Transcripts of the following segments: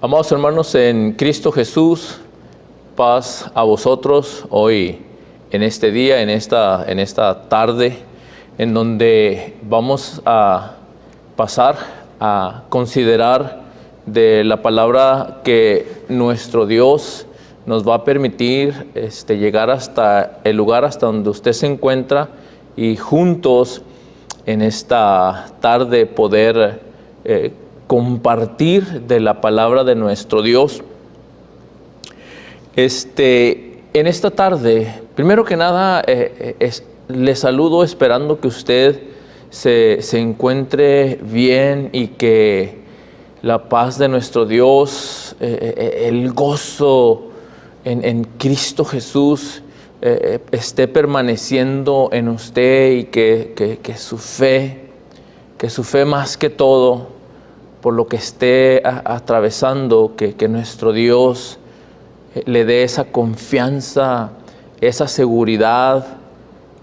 Amados hermanos en Cristo Jesús, paz a vosotros hoy, en este día, en esta tarde, en donde vamos a pasar a considerar de la palabra que nuestro Dios nos va a permitir llegar hasta el lugar hasta donde usted se encuentra y juntos en esta tarde poder compartir de la palabra de nuestro Dios. En esta tarde, primero que nada, le saludo esperando que usted se encuentre bien y que la paz de nuestro Dios, el gozo en Cristo Jesús esté permaneciendo en usted y que su fe más que todo, por lo que esté atravesando, que nuestro Dios le dé esa confianza, esa seguridad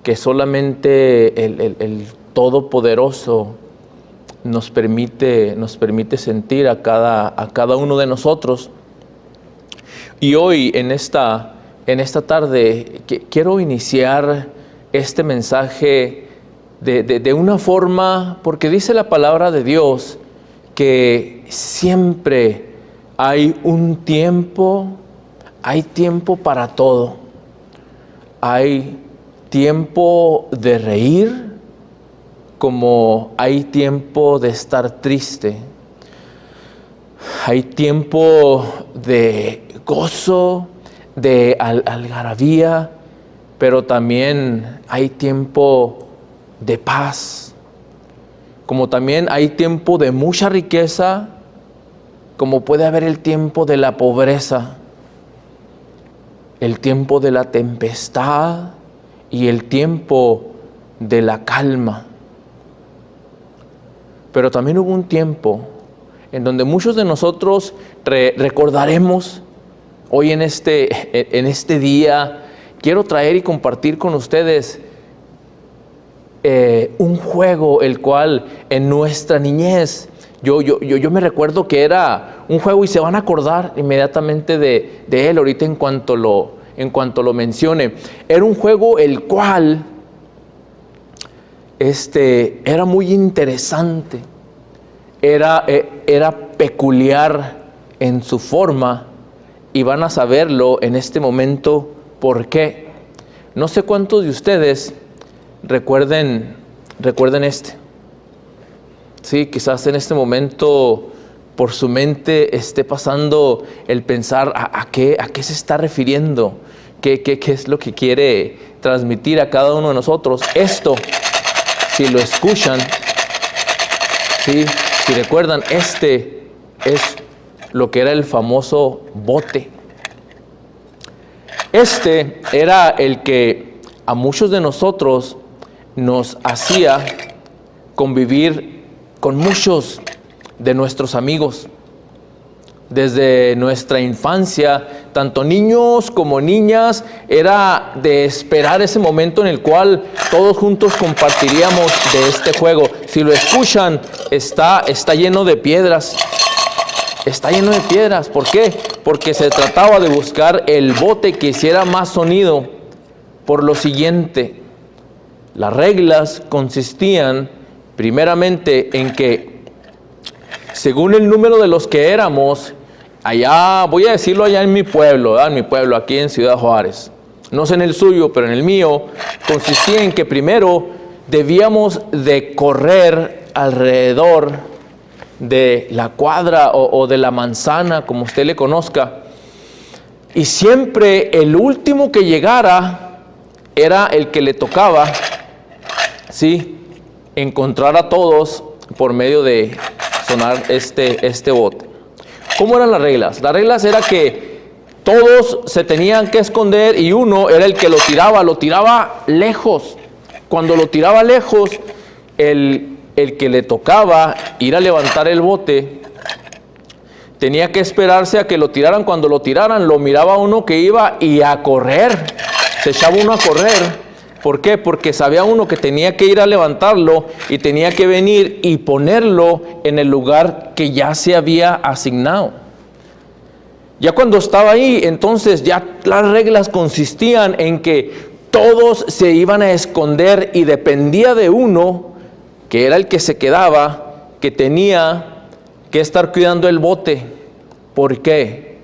que solamente el Todopoderoso nos permite sentir a cada uno de nosotros. Y hoy, en esta tarde, quiero iniciar este mensaje de una forma, porque dice la palabra de Dios que siempre hay tiempo para todo. Hay tiempo de reír, como hay tiempo de estar triste. Hay tiempo de gozo, de algarabía, pero también hay tiempo de paz. Como también hay tiempo de mucha riqueza, como puede haber el tiempo de la pobreza, el tiempo de la tempestad y el tiempo de la calma. Pero también hubo un tiempo en donde muchos de nosotros recordaremos hoy en este día. Quiero traer y compartir con ustedes un juego, el cual en nuestra niñez, yo me recuerdo que era un juego y se van a acordar inmediatamente de él ahorita en cuanto lo mencione. Era un juego el cual era muy interesante, era peculiar en su forma y van a saberlo en este momento por qué. No sé cuántos de ustedes recuerden Sí, quizás en este momento por su mente esté pasando el pensar a qué se está refiriendo, qué es lo que quiere transmitir a cada uno de nosotros. Esto, si lo escuchan, ¿sí? Si recuerdan, es lo que era el famoso bote. Era el que a muchos de nosotros nos hacía convivir con muchos de nuestros amigos. Desde nuestra infancia, tanto niños como niñas, era de esperar ese momento en el cual todos juntos compartiríamos de este juego. Si lo escuchan, está lleno de piedras. Está lleno de piedras. ¿Por qué? Porque se trataba de buscar el bote que hiciera más sonido. Por lo siguiente, las reglas consistían primeramente en que, según el número de los que éramos, voy a decirlo allá en mi pueblo, aquí en Ciudad Juárez, no sé en el suyo, pero en el mío, consistía en que primero debíamos de correr alrededor de la cuadra o de la manzana, como usted le conozca, y siempre el último que llegara era el que le tocaba, ¿sí?, encontrar a todos por medio de sonar este bote. ¿Cómo eran las reglas? Las reglas era que todos se tenían que esconder y uno era el que lo tiraba lejos. Cuando lo tiraba lejos, el que le tocaba ir a levantar el bote tenía que esperarse a que lo tiraran. Cuando lo tiraran, lo miraba uno que iba y a correr. Se echaba uno a correr. ¿Por qué? Porque sabía uno que tenía que ir a levantarlo y tenía que venir y ponerlo en el lugar que ya se había asignado. Ya cuando estaba ahí, entonces ya las reglas consistían en que todos se iban a esconder y dependía de uno, que era el que se quedaba, que tenía que estar cuidando el bote. ¿Por qué?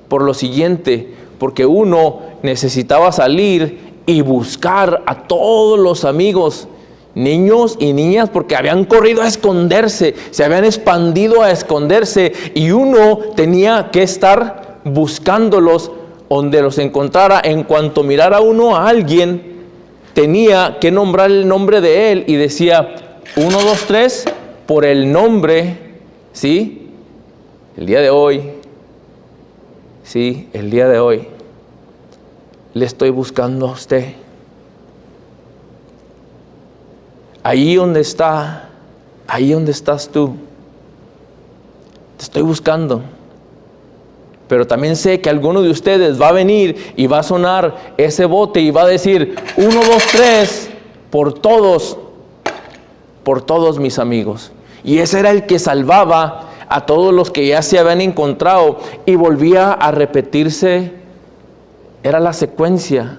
Por lo siguiente, porque uno necesitaba salir y buscar a todos los amigos, niños y niñas, porque habían corrido a esconderse, se habían expandido a esconderse, y uno tenía que estar buscándolos donde los encontrara. En cuanto mirara uno a alguien, tenía que nombrar el nombre de él y decía 1, 2, 3 por el nombre. ¿Sí? El día de hoy, sí, el día de hoy le estoy buscando a usted. Ahí donde está, ahí donde estás tú, te estoy buscando. Pero también sé que alguno de ustedes va a venir y va a sonar ese bote y va a decir 1, 2, 3 por todos mis amigos. Y ese era el que salvaba a todos los que ya se habían encontrado, y volvía a repetirse. Era la secuencia,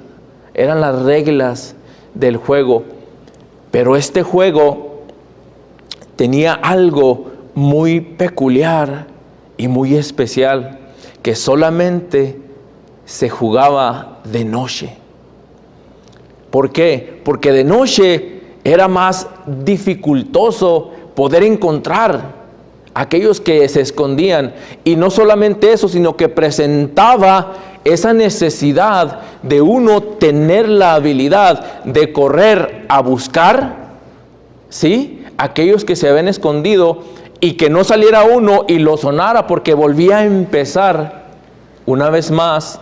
eran las reglas del juego. Pero este juego tenía algo muy peculiar y muy especial, que solamente se jugaba de noche. ¿Por qué? Porque de noche era más dificultoso poder encontrar a aquellos que se escondían. Y no solamente eso, sino que presentaba esa necesidad de uno tener la habilidad de correr a buscar, ¿sí?, aquellos que se habían escondido, y que no saliera uno y lo sonara, porque volvía a empezar una vez más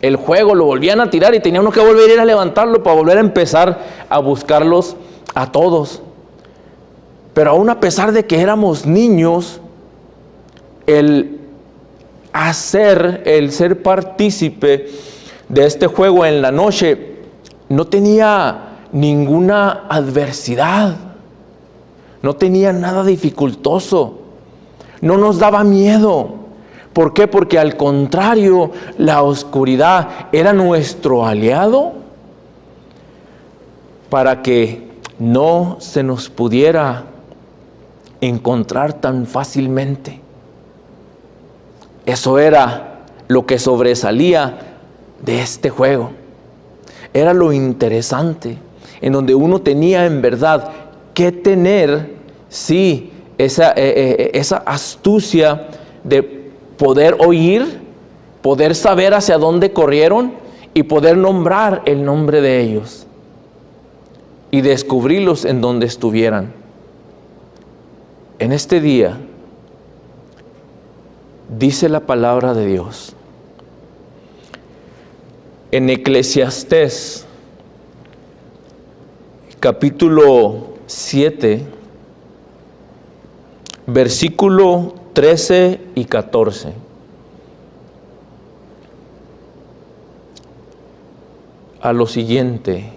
el juego, lo volvían a tirar y tenía uno que volver a ir a levantarlo para volver a empezar a buscarlos a todos. Pero aún a pesar de que éramos niños, el ser partícipe de este juego en la noche no tenía ninguna adversidad, no tenía nada dificultoso, no nos daba miedo. ¿Por qué? Porque al contrario, la oscuridad era nuestro aliado para que no se nos pudiera encontrar tan fácilmente. Eso era lo que sobresalía de este juego. Era lo interesante, en donde uno tenía en verdad que tener, sí, esa astucia de poder oír, poder saber hacia dónde corrieron y poder nombrar el nombre de ellos y descubrirlos en donde estuvieran. En este día, dice la palabra de Dios en Eclesiastés capítulo 7, versículo 13 y 14. A lo siguiente: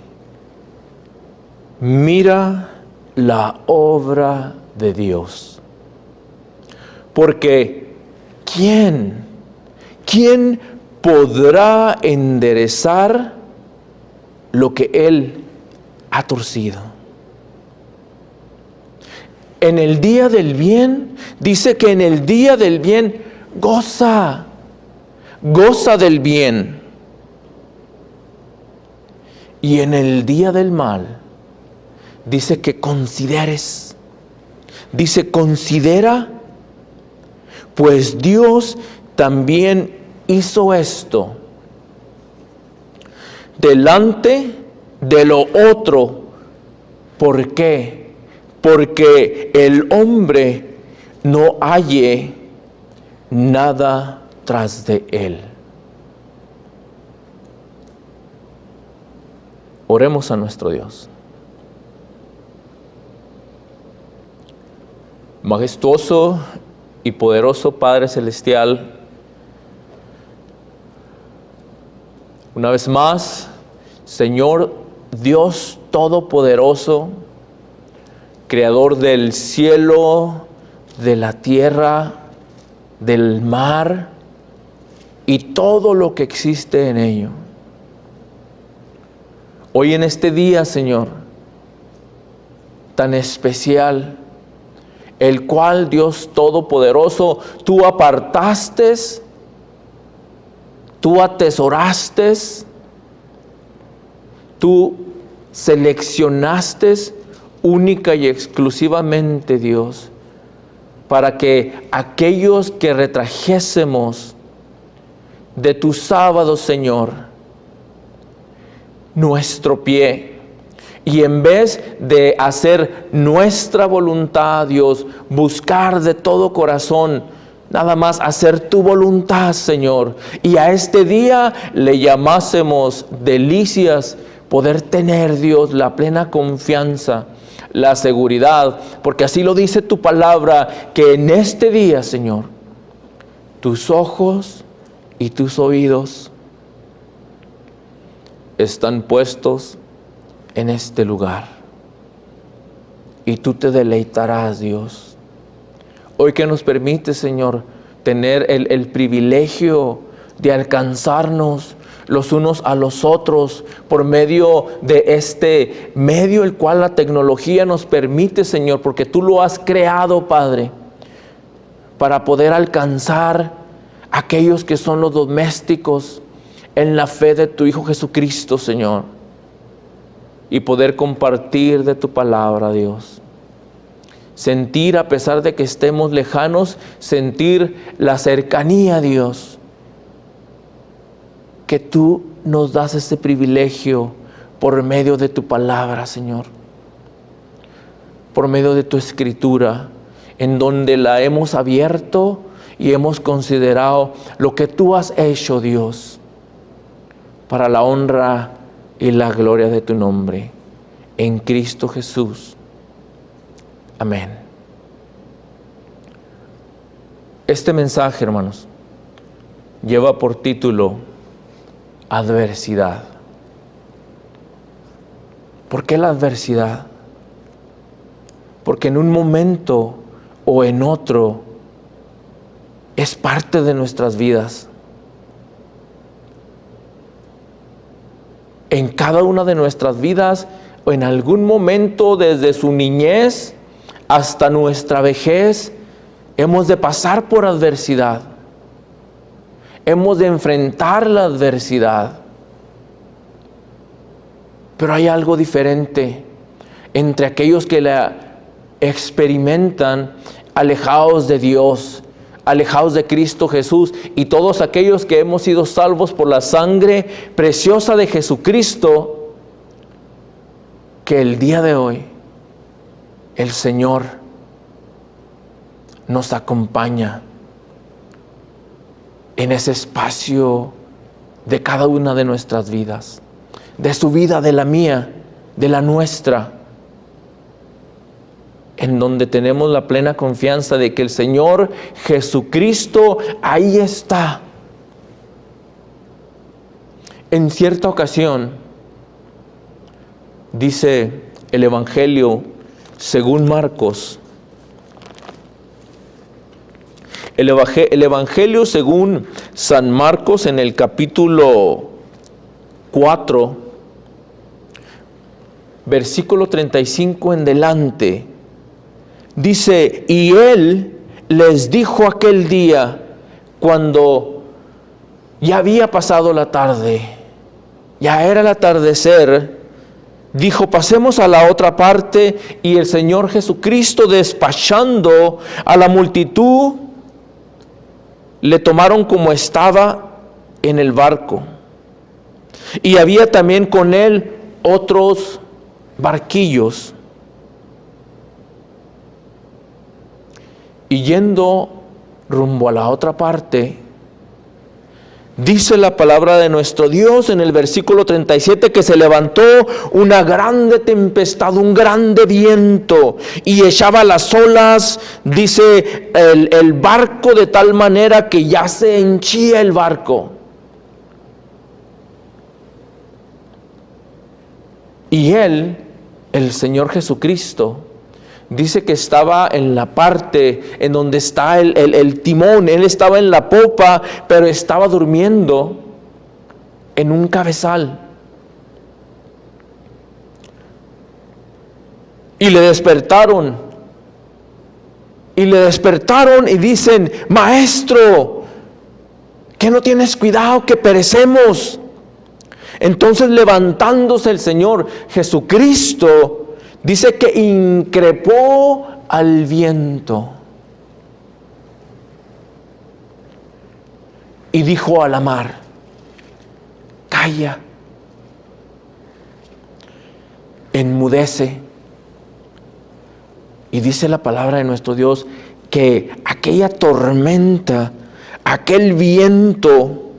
mira la obra de Dios, porque ¿quién podrá enderezar lo que Él ha torcido? En el día del bien, dice que en el día del bien goza del bien. Y en el día del mal, dice que consideres. Dice, considera, pues Dios también hizo esto delante de lo otro. ¿Por qué? Porque el hombre no halle nada tras de él. Oremos a nuestro Dios. Majestuoso y poderoso Padre Celestial, una vez más, Señor Dios Todopoderoso, Creador del cielo, de la tierra, del mar, y todo lo que existe en ello. Hoy en este día, Señor, tan especial, el cual, Dios Todopoderoso, tú apartaste, tú atesoraste, tú seleccionaste única y exclusivamente, Dios, para que aquellos que retrajésemos de tu sábado, Señor, nuestro pie, y en vez de hacer nuestra voluntad, Dios, buscar de todo corazón, nada más hacer tu voluntad, Señor, y a este día le llamásemos delicias, poder tener, Dios, la plena confianza, la seguridad, porque así lo dice tu palabra, que en este día, Señor, tus ojos y tus oídos están puestos en este lugar, y tú te deleitarás, Dios. Hoy que nos permite, Señor, tener el privilegio de alcanzarnos los unos a los otros por medio de este medio el cual la tecnología nos permite, Señor, porque tú lo has creado, Padre, para poder alcanzar a aquellos que son los domésticos en la fe de tu Hijo Jesucristo, Señor, y poder compartir de tu palabra, Dios. Sentir, a pesar de que estemos lejanos, sentir la cercanía, Dios, que tú nos das ese privilegio por medio de tu palabra, Señor, por medio de tu escritura, en donde la hemos abierto y hemos considerado lo que tú has hecho, Dios, para la honra y la gloria de tu nombre, en Cristo Jesús. Amén. Este mensaje, hermanos, lleva por título adversidad. ¿Por qué la adversidad? Porque en un momento o en otro es parte de nuestras vidas. En cada una de nuestras vidas, o en algún momento desde su niñez hasta nuestra vejez, hemos de pasar por adversidad. Hemos de enfrentar la adversidad. Pero hay algo diferente entre aquellos que la experimentan alejados de Dios, alejados de Cristo Jesús, y todos aquellos que hemos sido salvos por la sangre preciosa de Jesucristo, que el día de hoy el Señor nos acompaña en ese espacio de cada una de nuestras vidas, de su vida, de la mía, de la nuestra, en donde tenemos la plena confianza de que el Señor Jesucristo ahí está. En cierta ocasión, dice el Evangelio según Marcos, el Evangelio según San Marcos, en el capítulo 4, versículo 35 en delante, dice: y él les dijo aquel día, cuando ya había pasado la tarde, ya era el atardecer, dijo: pasemos a la otra parte. Y el Señor Jesucristo, despachando a la multitud, le tomaron como estaba en el barco. Y había también con él otros barquillos. Y yendo rumbo a la otra parte, dice la palabra de nuestro Dios en el versículo 37 que se levantó una grande tempestad, un grande viento, y echaba las olas, dice, el barco, de tal manera que ya se henchía el barco. Y él, el Señor Jesucristo, dice que estaba en la parte en donde está el timón. Él estaba en la popa, pero estaba durmiendo en un cabezal. Y le despertaron. Y le despertaron y dicen: Maestro, ¿qué no tienes cuidado que perecemos? Entonces, levantándose el Señor Jesucristo, dice que increpó al viento y dijo a la mar: calla, enmudece. Y dice la palabra de nuestro Dios que aquella tormenta, aquel viento,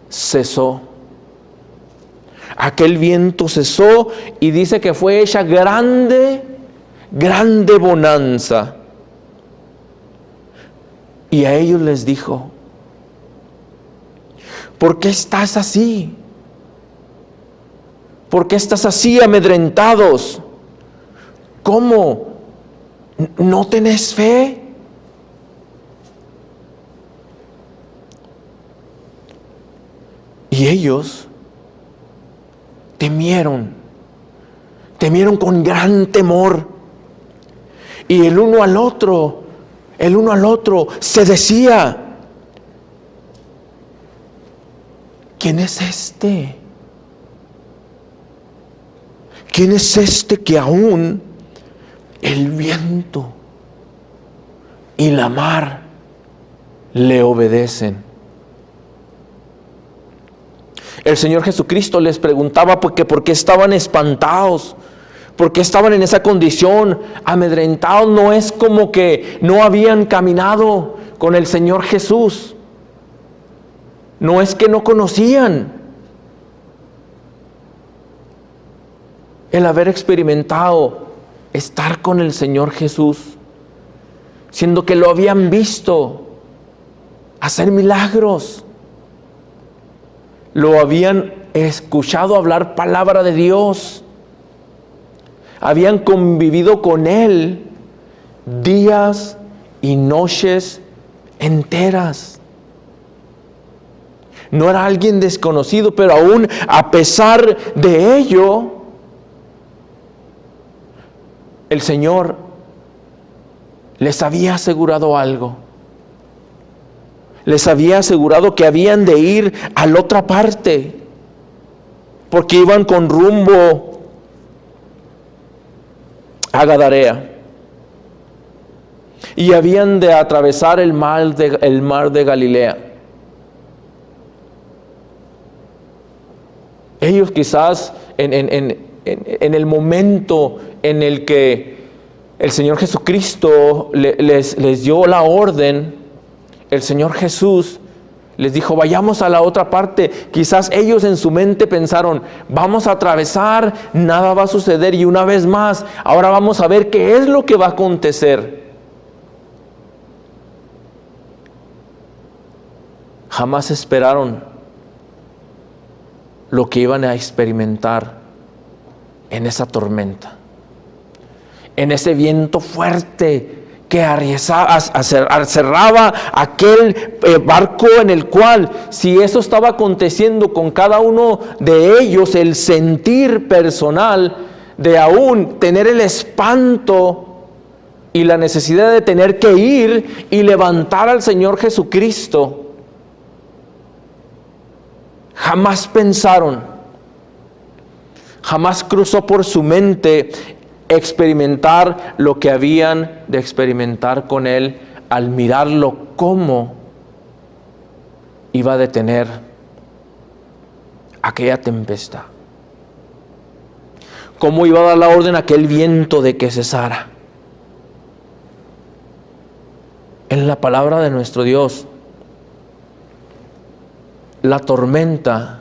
cesó. Aquel viento cesó y dice que fue hecha grande bonanza. Y a ellos les dijo: ¿por qué estás así? ¿Por qué estás así amedrentados? ¿Cómo? ¿No tenés fe? Y ellos temieron con gran temor. Y el uno al otro se decía: ¿quién es este? ¿Quién es este que aún el viento y la mar le obedecen? El Señor Jesucristo les preguntaba por qué estaban espantados, por qué estaban en esa condición, amedrentados. No es como que no habían caminado con el Señor Jesús, no es que no conocían el haber experimentado estar con el Señor Jesús, siendo que lo habían visto hacer milagros, lo habían escuchado hablar palabra de Dios, habían convivido con Él días y noches enteras. No era alguien desconocido, pero aún a pesar de ello, el Señor les había asegurado algo. Les había asegurado que habían de ir a la otra parte, porque iban con rumbo a Gadarea. Y habían de atravesar el mar de Galilea. Ellos quizás en el momento en el que el Señor Jesucristo les dio la orden, el Señor Jesús les dijo: vayamos a la otra parte. Quizás ellos en su mente pensaron: vamos a atravesar, nada va a suceder, y una vez más, ahora vamos a ver qué es lo que va a acontecer. Jamás esperaron lo que iban a experimentar en esa tormenta, en ese viento fuerte que cerraba aquel barco, en el cual, si eso estaba aconteciendo con cada uno de ellos, el sentir personal de aún tener el espanto y la necesidad de tener que ir y levantar al Señor Jesucristo, jamás pensaron, jamás cruzó por su mente experimentar lo que habían de experimentar con Él al mirarlo cómo iba a detener aquella tempestad, cómo iba a dar la orden a aquel viento de que cesara. En la palabra de nuestro Dios, la tormenta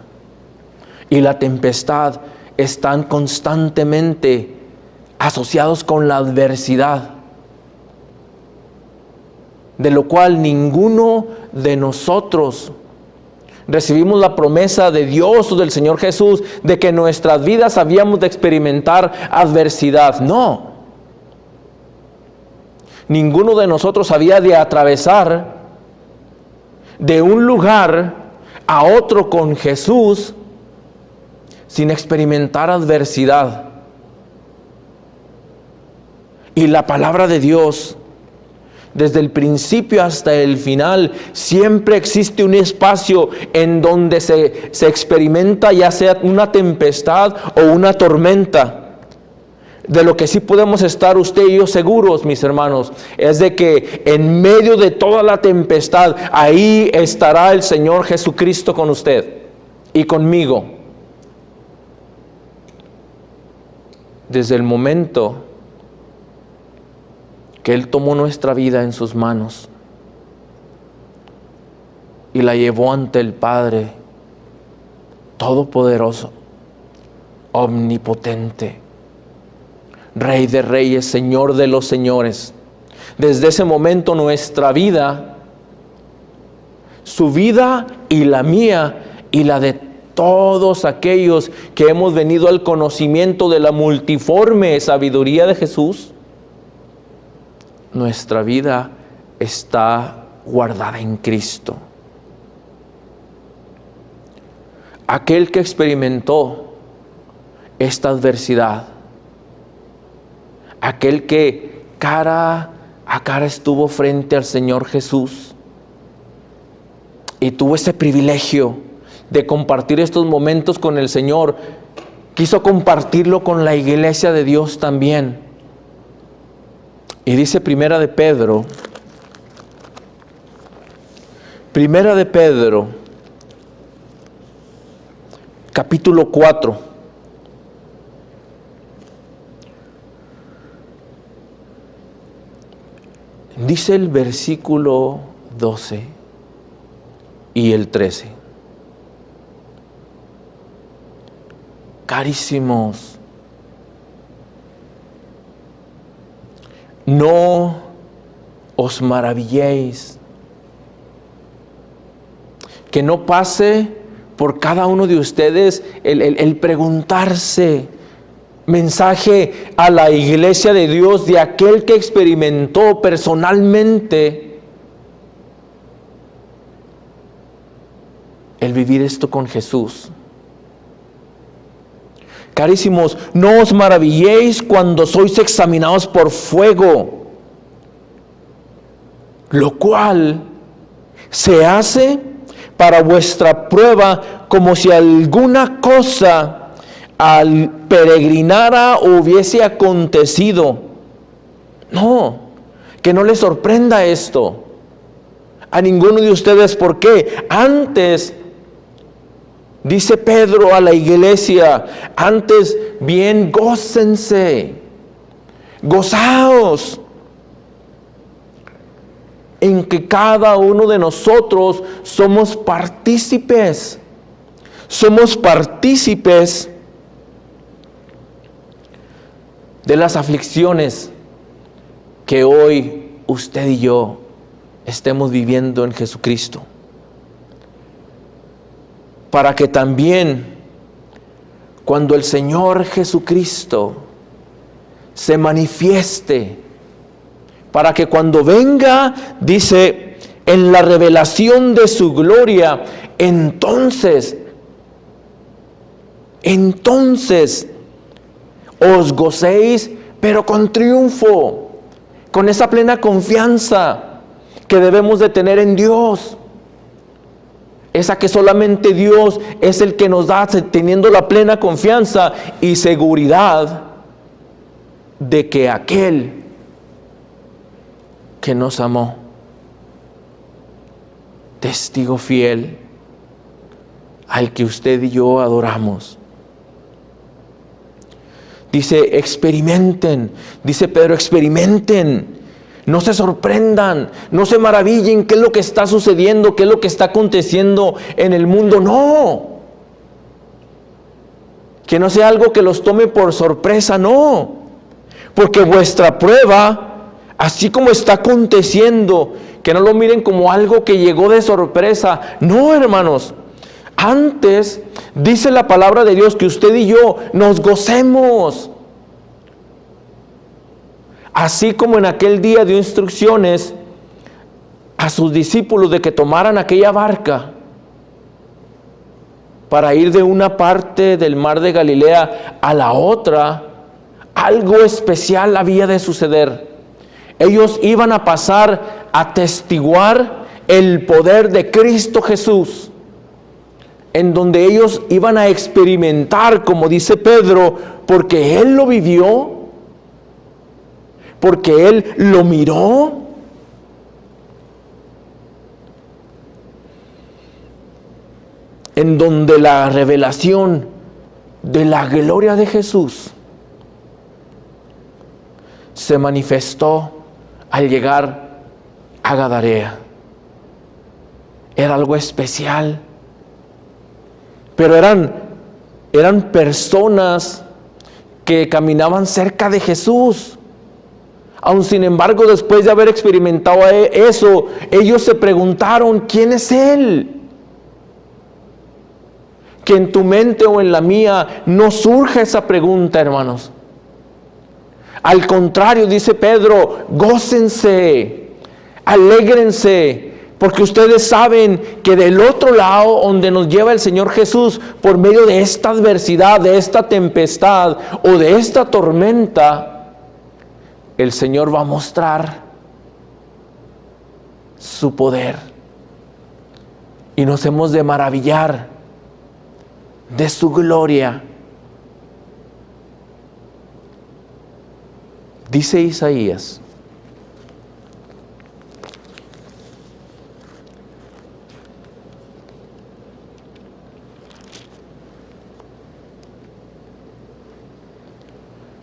y la tempestad están constantemente asociados con la adversidad, de lo cual ninguno de nosotros recibimos la promesa de Dios o del Señor Jesús de que en nuestras vidas habíamos de experimentar adversidad. No. Ninguno de nosotros había de atravesar de un lugar a otro con Jesús sin experimentar adversidad. Y la palabra de Dios, desde el principio hasta el final, siempre existe un espacio en donde se experimenta ya sea una tempestad o una tormenta. De lo que sí podemos estar usted y yo seguros, mis hermanos, es de que en medio de toda la tempestad, ahí estará el Señor Jesucristo con usted y conmigo. Desde el momento que Él tomó nuestra vida en sus manos y la llevó ante el Padre Todopoderoso, Omnipotente, Rey de Reyes, Señor de los Señores. Desde ese momento nuestra vida, su vida y la mía y la de todos aquellos que hemos venido al conocimiento de la multiforme sabiduría de Jesús, nuestra vida está guardada en Cristo. Aquel que experimentó esta adversidad, aquel que cara a cara estuvo frente al Señor Jesús y tuvo ese privilegio de compartir estos momentos con el Señor, quiso compartirlo con la iglesia de Dios también. Y dice Primera de Pedro, capítulo 4. Dice el versículo 12 y el 13. Carísimos, no os maravilléis, que no pase por cada uno de ustedes el preguntarse, mensaje a la iglesia de Dios de aquel que experimentó personalmente el vivir esto con Jesús. Carísimos, no os maravilléis cuando sois examinados por fuego, lo cual se hace para vuestra prueba, como si alguna cosa al peregrinara hubiese acontecido. No, que no les sorprenda esto a ninguno de ustedes. ¿Por qué? Antes, dice Pedro a la iglesia, antes bien gócense, gozaos en que cada uno de nosotros somos partícipes de las aflicciones que hoy usted y yo estemos viviendo en Jesucristo, para que también cuando el Señor Jesucristo se manifieste, para que cuando venga, dice, en la revelación de su gloria, entonces os gocéis, pero con triunfo, con esa plena confianza que debemos de tener en Dios. Esa que solamente Dios es el que nos da, teniendo la plena confianza y seguridad de que aquel que nos amó, testigo fiel, al que usted y yo adoramos. Dice, experimenten, dice Pedro, experimenten, no se sorprendan, no se maravillen qué es lo que está sucediendo, qué es lo que está aconteciendo en el mundo, no. Que no sea algo que los tome por sorpresa, no. Porque vuestra prueba, así como está aconteciendo, que no lo miren como algo que llegó de sorpresa. No, hermanos, Antes, dice la palabra de Dios que usted y yo nos gocemos. Así como en aquel día dio instrucciones a sus discípulos de que tomaran aquella barca para ir de una parte del mar de Galilea a la otra, algo especial había de suceder. Ellos iban a pasar a testiguar el poder de Cristo Jesús, en donde ellos iban a experimentar, como dice Pedro, porque Él lo vivió, porque Él lo miró. En donde la revelación de la gloria de Jesús se manifestó al llegar a Gadarea. Era algo especial, pero eran personas que caminaban cerca de Jesús. Aun sin embargo, después de haber experimentado eso, ellos se preguntaron, ¿quién es Él? Que en tu mente o en la mía no surja esa pregunta, hermanos. Al contrario, dice Pedro, gócense, alégrense, porque ustedes saben que del otro lado donde nos lleva el Señor Jesús, por medio de esta adversidad, de esta tempestad o de esta tormenta, el Señor va a mostrar su poder. Y nos hemos de maravillar de su gloria. Dice Isaías,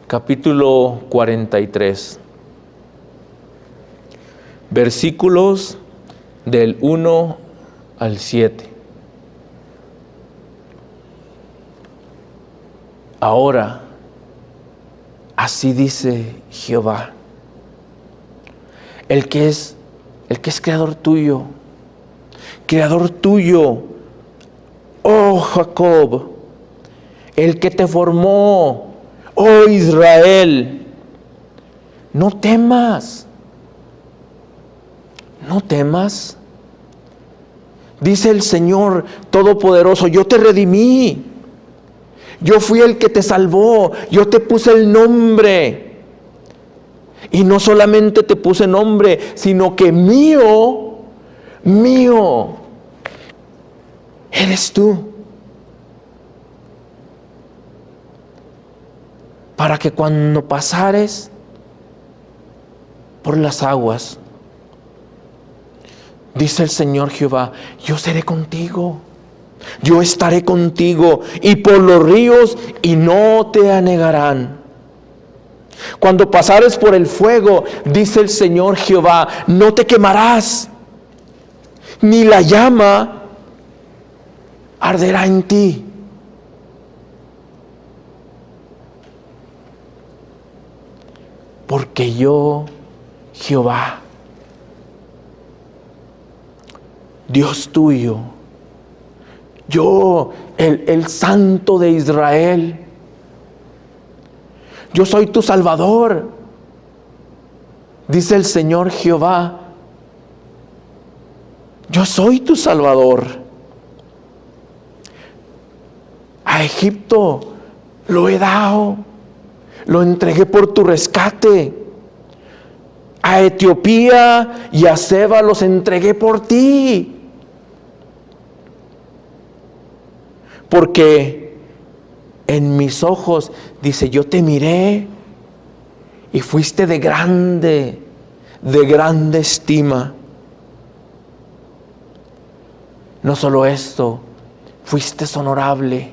capítulo 43, versículos del 1 al 7. Ahora, así dice Jehová, el que es creador tuyo, oh Jacob, el que te formó, oh Israel, no temas, dice el Señor Todopoderoso, yo te redimí. Yo fui el que te salvó, yo te puse el nombre. Y no solamente te puse nombre, sino que mío eres tú. Para que cuando pasares por las aguas, dice el Señor Jehová, yo seré contigo. Yo estaré contigo, y por los ríos, y no te anegarán. Cuando pasares por el fuego, dice el Señor Jehová, no te quemarás, ni la llama arderá en ti. Porque yo, Jehová, Dios tuyo, yo, el Santo de Israel, yo soy tu Salvador, dice el Señor Jehová, yo soy tu Salvador. A Egipto lo he dado, lo entregué por tu rescate. A Etiopía y a Seba los entregué por ti. Porque en mis ojos, dice, yo te miré y fuiste de grande estima. No solo esto, fuiste honorable.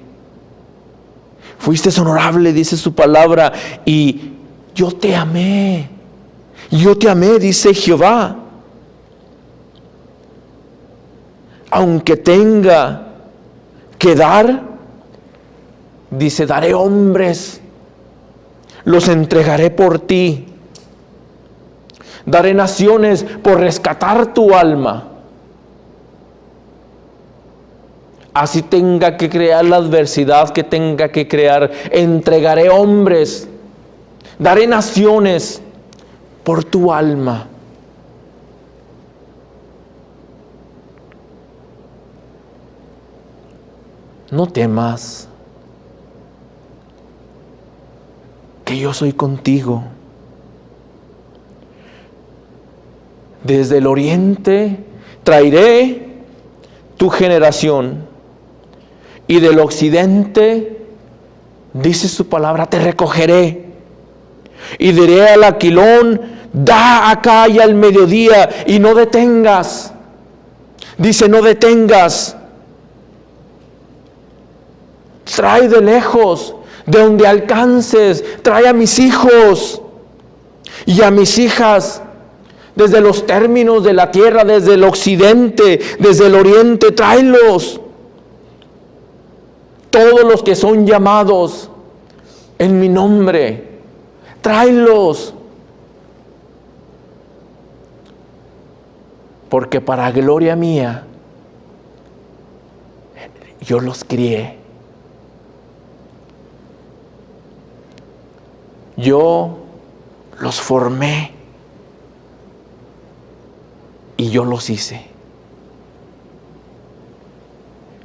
Fuiste honorable, dice su palabra, y yo te amé. Yo te amé, dice Jehová. Aunque tenga que dar, dice, daré hombres, los entregaré por ti. Daré naciones por rescatar tu alma. así tenga que crear la adversidad que tenga que crear. Entregaré hombres, daré naciones por tu alma. No temas, que yo soy contigo. Desde el oriente traeré tu generación, y del occidente, dice su palabra, te recogeré. Y diré al aquilón, da acá, y al mediodía, y no detengas. Dice, no detengas. Trae de lejos, de donde alcances, trae a mis hijos y a mis hijas, desde los términos de la tierra, desde el occidente, desde el oriente, tráelos. Todos los que son llamados en mi nombre, tráelos. Porque para gloria mía, yo los crié. Yo los formé y yo los hice.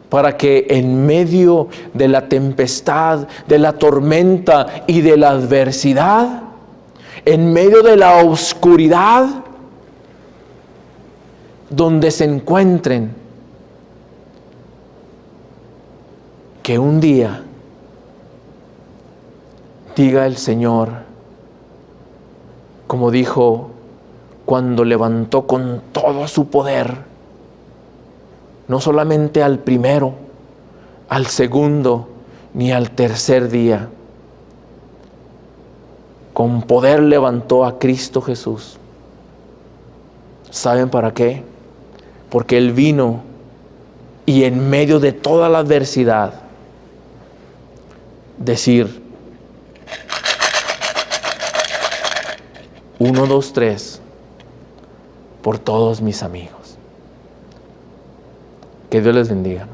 Para que en medio de la tempestad, de la tormenta y de la adversidad, en medio de la oscuridad, donde se encuentren, que un día diga el Señor, como dijo cuando levantó con todo su poder, no solamente al primero, al segundo, ni al tercer día. Con poder levantó a Cristo Jesús. ¿Saben para qué? Porque Él vino y en medio de toda la adversidad decir: 1, 2, 3, por todos mis amigos. Que Dios les bendiga.